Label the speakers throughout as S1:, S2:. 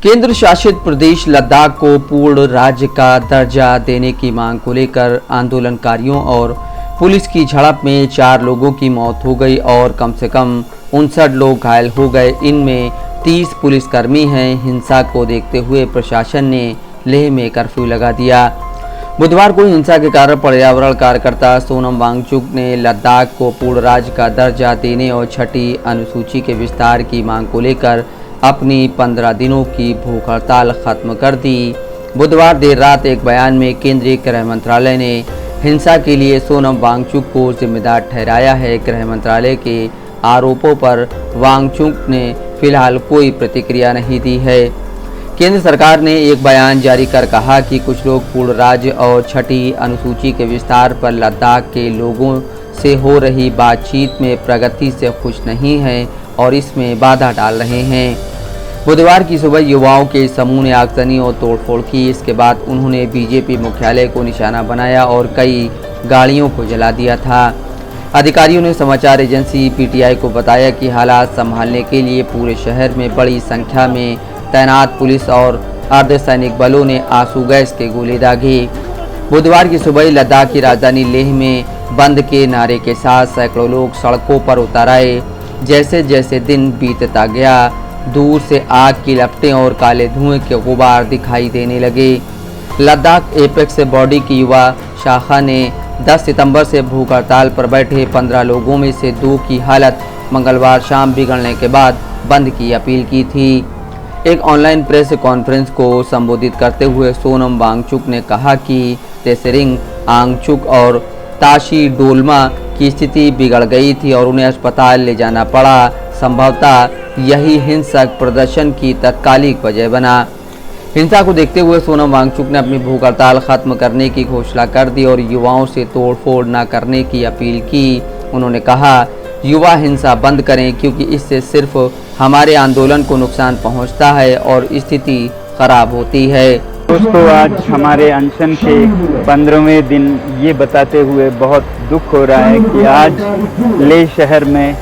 S1: केंद्र शासित प्रदेश लद्दाख को पूर्ण राज्य का दर्जा देने की मांग को लेकर आंदोलनकारियों और पुलिस की झड़प में 4 लोगों की मौत हो गई और कम से कम 59 लोग घायल हो गए। इनमें 30 पुलिसकर्मी हैं। हिंसा को देखते हुए प्रशासन ने लेह में कर्फ्यू लगा दिया। बुधवार को हिंसा के कारण पर्यावरण कार्यकर्ता सोनम वांगचुक ने लद्दाख को पूर्ण राज्य का दर्जा देने और छठी अनुसूची के विस्तार की मांग को लेकर अपनी 15 दिनों की भूख हड़ताल खत्म कर दी। बुधवार देर रात एक बयान में केंद्रीय गृह मंत्रालय ने हिंसा के लिए सोनम वांगचुक को जिम्मेदार ठहराया है। गृह मंत्रालय के आरोपों पर वांगचुक ने फिलहाल कोई प्रतिक्रिया नहीं दी है। केंद्र सरकार ने एक बयान जारी कर कहा कि कुछ लोग पूर्ण राज्य और छठी अनुसूची के विस्तार पर लद्दाख के लोगों से हो रही बातचीत में प्रगति से खुश नहीं हैं और इसमें बाधा डाल रहे हैं। बुधवार की सुबह युवाओं के समूह ने आगजनी और तोड़फोड़ की। इसके बाद उन्होंने बीजेपी मुख्यालय को निशाना बनाया और कई गाड़ियों को जला दिया था। अधिकारियों ने समाचार एजेंसी पीटीआई को बताया कि हालात संभालने के लिए पूरे शहर में बड़ी संख्या में तैनात पुलिस और अर्धसैनिक बलों ने आंसू गैस के गोले दागे। बुधवार की सुबह लद्दाख की राजधानी लेह में बंद के नारे के साथ सैकड़ों लोग सड़कों पर उतर आए। जैसे जैसे दिन बीतता गया, दूर से आग की लपटें और काले धुएं के गुबार दिखाई देने लगे। लद्दाख एपेक्स बॉडी की युवा शाखा ने 10 सितंबर से भूख हड़ताल पर बैठे 15 लोगों में से 2 की हालत मंगलवार शाम बिगड़ने के बाद बंद की अपील की थी। एक ऑनलाइन प्रेस कॉन्फ्रेंस को संबोधित करते हुए सोनम वांगचुक ने कहा कि तेसरिंग आंगचुक और ताशी डोलमा की स्थिति बिगड़ गई थी और उन्हें अस्पताल ले जाना पड़ा। संभवतः यही हिंसक प्रदर्शन की तत्कालिक वजह बना। हिंसा को देखते हुए सोनम वांगचुक ने अपनी भूख हड़ताल खत्म करने की घोषणा कर दी और युवाओं से तोड़फोड़ न करने की अपील की। उन्होंने कहा, युवा हिंसा बंद करें क्योंकि इससे सिर्फ हमारे आंदोलन को नुकसान पहुंचता है और स्थिति खराब होती है।
S2: दोस्तों, आज हमारे अनशन के 15वें दिन ये बताते हुए बहुत दुख हो रहा है कि आज लेह शहर में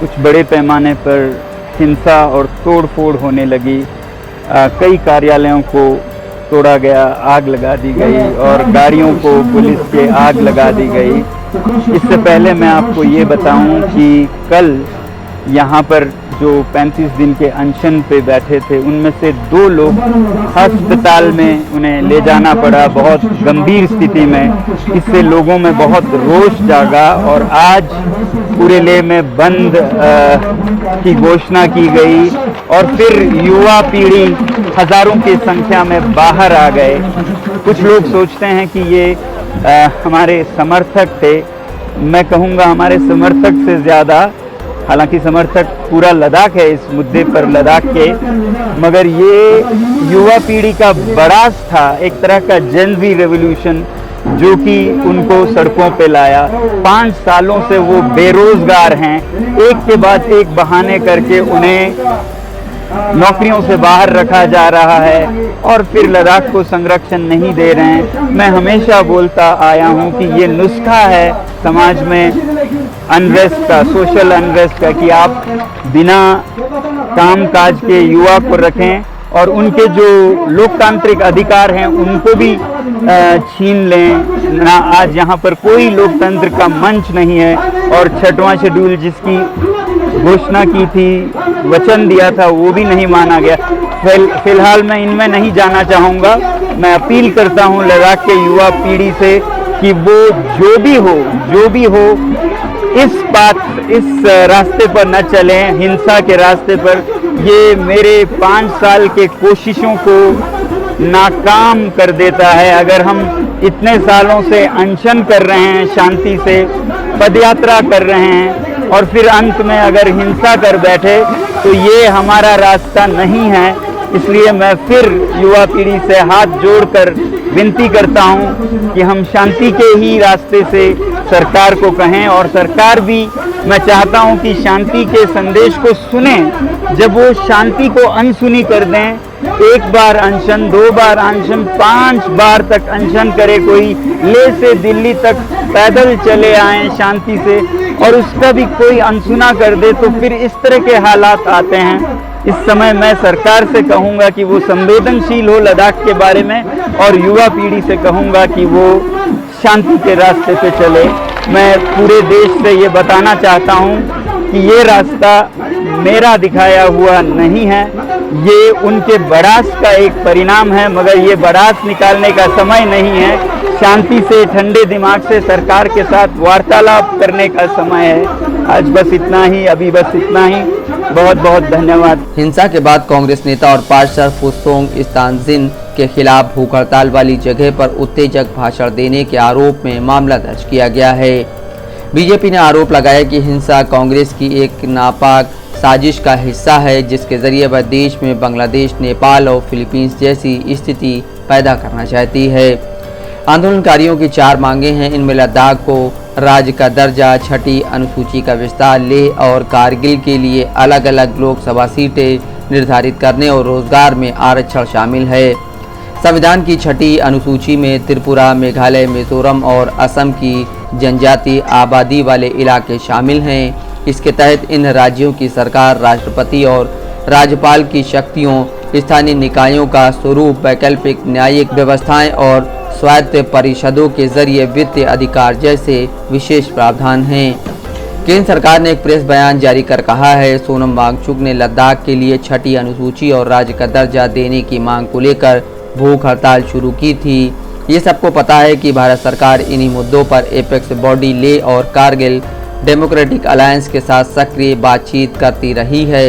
S2: कुछ बड़े पैमाने पर हिंसा और तोड़फोड़ होने लगी। कई कार्यालयों को तोड़ा गया, आग लगा दी गई और गाड़ियों को पुलिस के आग लगा दी गई। इससे पहले मैं आपको ये बताऊं कि कल यहाँ पर जो 35 दिन के अनशन पे बैठे थे उनमें से 2 लोग अस्पताल में उन्हें ले जाना पड़ा बहुत गंभीर स्थिति में। इससे लोगों में बहुत रोष जागा और आज पूरे लेह में बंद की घोषणा की गई और फिर युवा पीढ़ी हजारों की संख्या में बाहर आ गए। कुछ लोग सोचते हैं कि ये हमारे समर्थक थे। मैं कहूँगा हमारे समर्थक से ज़्यादा, हालांकि समर्थक पूरा लद्दाख है इस मुद्दे पर लद्दाख के, मगर ये युवा पीढ़ी का बड़ा था, एक तरह का जेन ज़ी रेवोल्यूशन जो कि उनको सड़कों पे लाया। 5 सालों से वो बेरोजगार हैं। एक के बाद एक बहाने करके उन्हें नौकरियों से बाहर रखा जा रहा है और फिर लद्दाख को संरक्षण नहीं दे रहे हैं। मैं हमेशा बोलता आया हूँ कि ये नुस्खा है समाज में अनरेस्ट का, सोशल अनरेस्ट का, कि आप बिना काम काज के युवा को रखें और उनके जो लोकतांत्रिक अधिकार हैं उनको भी छीन लें ना। आज यहाँ पर कोई लोकतंत्र का मंच नहीं है और 6वां शेड्यूल जिसकी घोषणा की थी, वचन दिया था, वो भी नहीं माना गया। फिलहाल मैं इनमें नहीं जाना चाहूँगा। मैं अपील करता हूँ लद्दाख के युवा पीढ़ी से कि वो जो भी हो इस रास्ते पर न चलें, हिंसा के रास्ते पर। ये मेरे 5 साल के कोशिशों को नाकाम कर देता है। अगर हम इतने सालों से अनशन कर रहे हैं, शांति से पदयात्रा कर रहे हैं और फिर अंत में अगर हिंसा कर बैठे तो ये हमारा रास्ता नहीं है। इसलिए मैं फिर युवा पीढ़ी से हाथ जोड़कर विनती करता हूं कि हम शांति के ही रास्ते से सरकार को कहें, और सरकार भी मैं चाहता हूं कि शांति के संदेश को सुने। जब वो शांति को अनसुनी कर दें, 1 बार अनशन, 2 बार अनशन, 5 बार तक अनशन करे, कोई लेह से दिल्ली तक पैदल चले आए शांति से, और उसका भी कोई अनसुना कर दे, तो फिर इस तरह के हालात आते हैं। इस समय मैं सरकार से कहूँगा कि वो संवेदनशील हो लद्दाख के बारे में, और युवा पीढ़ी से कहूँगा कि वो शांति के रास्ते पे चले। मैं पूरे देश से ये बताना चाहता हूँ कि ये रास्ता मेरा दिखाया हुआ नहीं है, ये उनके बड़ास का एक परिणाम है, मगर ये बड़ास निकालने का समय नहीं है। शांति से, ठंडे दिमाग से सरकार के साथ वार्तालाप करने का समय है। आज बस इतना ही, अभी बस इतना ही। बहुत बहुत धन्यवाद।
S1: हिंसा के बाद कांग्रेस नेता और पार्षद फुसोंग स्तानजिन के खिलाफ भूख हड़ताल वाली जगह पर उत्तेजक भाषण देने के आरोप में मामला दर्ज किया गया है। बीजेपी ने आरोप लगाया कि हिंसा कांग्रेस की एक नापाक साजिश का हिस्सा है, जिसके जरिए वह देश में बांग्लादेश, नेपाल और फिलीपींस जैसी स्थिति पैदा करना चाहती है। आंदोलनकारियों की 4 मांगे हैं। इनमें लद्दाख को राज्य का दर्जा, 6ठी अनुसूची का विस्तार, लेह और कारगिल के लिए अलग अलग लोकसभा सीटें निर्धारित करने और रोजगार में आरक्षण शामिल है। संविधान की 6ठी अनुसूची में त्रिपुरा, मेघालय, मिजोरम और असम की जनजातीय आबादी वाले इलाके शामिल हैं। इसके तहत इन राज्यों की सरकार राष्ट्रपति और राज्यपाल की शक्तियों, स्थानीय निकायों का स्वरूप, वैकल्पिक न्यायिक व्यवस्थाएं और स्वायत्त परिषदों के जरिए वित्तीय अधिकार जैसे विशेष प्रावधान हैं। केंद्र सरकार ने एक प्रेस बयान जारी कर कहा है, सोनम वांगचुक ने लद्दाख के लिए 6ठी अनुसूची और राज्य का दर्जा देने की मांग को लेकर भूख हड़ताल शुरू की थी। ये सबको पता है कि भारत सरकार इन्हीं मुद्दों पर एपेक्स बॉडी लेह और कारगिल डेमोक्रेटिक अलायंस के साथ सक्रिय बातचीत करती रही है।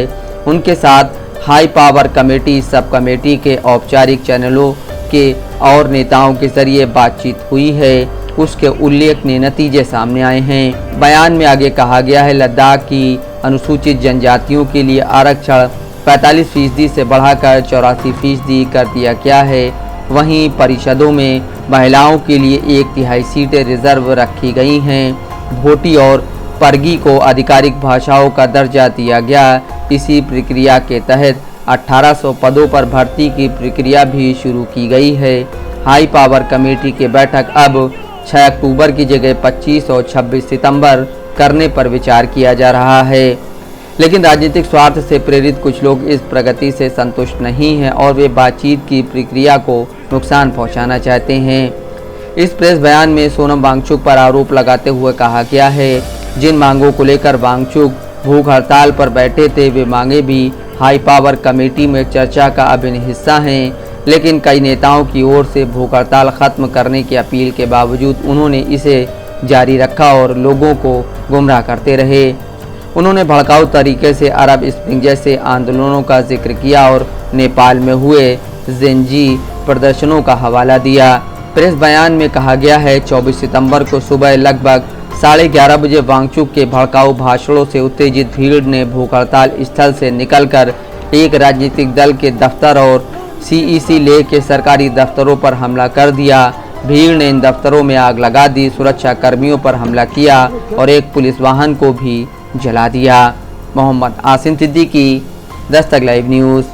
S1: उनके साथ high power committee, sub committee के औपचारिक चैनलों के और नेताओं के जरिए बातचीत हुई है। उसके उल्लेखनीय नतीजे सामने आए हैं। बयान में आगे कहा गया है, लद्दाख की अनुसूचित जनजातियों के लिए आरक्षण 45% से बढ़ाकर 84% कर दिया गया है। वहीं परिषदों में महिलाओं के लिए 1/3 सीटें रिजर्व रखी गई हैं। भोटी और परगी को आधिकारिक भाषाओं का दर्जा दिया गया। इसी प्रक्रिया के तहत 1800 पदों पर भर्ती की प्रक्रिया भी शुरू की गई है। हाई पावर कमेटी की बैठक अब 6 अक्टूबर की जगह 25 और 26 सितंबर करने पर विचार किया जा रहा है। लेकिन राजनीतिक स्वार्थ से प्रेरित कुछ लोग इस प्रगति से संतुष्ट नहीं हैं और वे बातचीत की प्रक्रिया को नुकसान पहुंचाना चाहते हैं। इस प्रेस बयान में सोनम वांगचुक पर आरोप लगाते हुए कहा गया है, जिन मांगों को लेकर वांगचुक भूख हड़ताल पर बैठे थे, वे मांगे भी हाई पावर कमेटी में चर्चा का अभिन्न हिस्सा हैं। लेकिन कई नेताओं की ओर से भूख हड़ताल खत्म करने की अपील के बावजूद उन्होंने इसे जारी रखा और लोगों को गुमराह करते रहे। उन्होंने भड़काऊ तरीके से अरब स्प्रिंग जैसे आंदोलनों का जिक्र किया और नेपाल में हुए जेनजी प्रदर्शनों का हवाला दिया। प्रेस बयान में कहा गया है, 24 सितंबर को सुबह लगभग 11:30 बजे वांगचुक के भड़काऊ भाषणों से उत्तेजित भीड़ ने भूख हड़ताल स्थल से निकलकर एक राजनीतिक दल के दफ्तर और CEC लेह के सरकारी दफ्तरों पर हमला कर दिया। भीड़ ने इन दफ्तरों में आग लगा दी, सुरक्षा कर्मियों पर हमला किया और एक पुलिस वाहन को भी जला दिया। Mohammad Asim Siddiqui, Dastak live news.